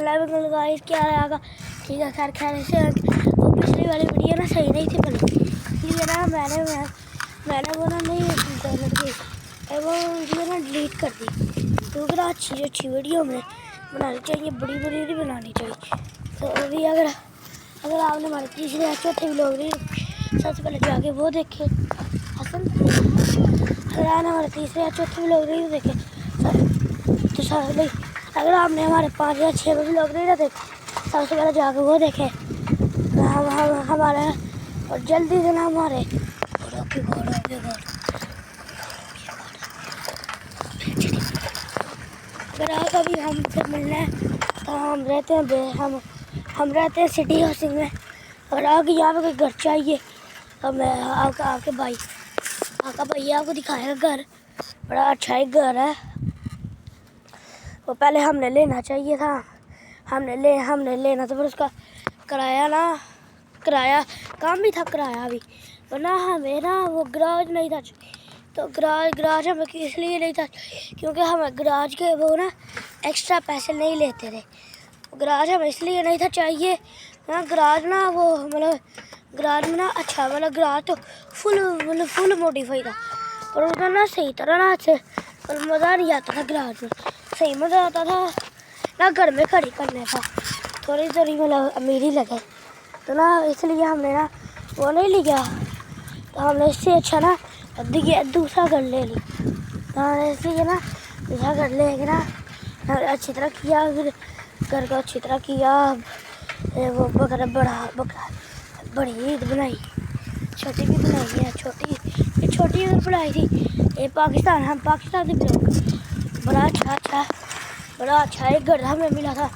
Guys क्या आएगा ठीक है। खैर खैर से वो पिछली वाली वीडियो ना सही नहीं थी बनी, इसलिए ना मैंने वो ना नहीं डाउनलोड की, वो वीडियो ना डिलीट कर दी। क्योंकि ना अच्छी वीडियो में बनानी चाहिए, बड़ी नहीं बनानी चाहिए। तो अभी अगर आपने हमारे तीसरे या चौथे व्लॉग नहीं सबसे पहले जाके वो देखे हसन, अगर आपने हमारे तीसरे या चौथे व्लॉग नहीं देखे तो नहीं, अगर आपने हमारे 5 या 6 व्लॉग नहीं देखे सबसे पहले जाके वो देखे। हम हमारे और जल्दी से ना हमारे अगर आप अभी हमसे मिलना है तो हम रहते हैं सिटी हाउसिंग में। और आगे यहाँ पे कोई घर चाहिए तो मैं आपके भाई आपको दिखाएगा घर, बड़ा अच्छा एक घर है। वो पहले हमने लेना चाहिए था, हमने लेना था, पर उसका किराया काम भी था, किराया भी, वरना हमें ना वो गराज नहीं था। तो गराज हमें इसलिए नहीं था क्योंकि हमें गराज के वो ना एक्स्ट्रा पैसे नहीं लेते थे। गराज हमें इसलिए नहीं था चाहिए ना, गराज ना वो मतलब गराज में ना अच्छा मतलब गराज तो फुल मॉडिफाई था, पर उसमें ना सही तरह ना अच्छे और मज़ा नहीं आता था। गराज में सही मज़ा आता था ना, घर में खड़ी करने का थोड़ी मतलब अमीरी लगे, तो ना इसलिए हमने ना वो नहीं लिया। तो हमने इससे अच्छा ना दूसरा घर ले ली। तो इसलिए ना दूसरा घर लेके ना अच्छी तरह किया, फिर घर को अच्छी तरह किया। वो बकरा बड़ी ईद बनाई, छोटी भी बनाई है। छोटी अगर बनाई थी ये पाकिस्तान से ब्लॉग बड़ा अच्छा एक घर हमें मिला था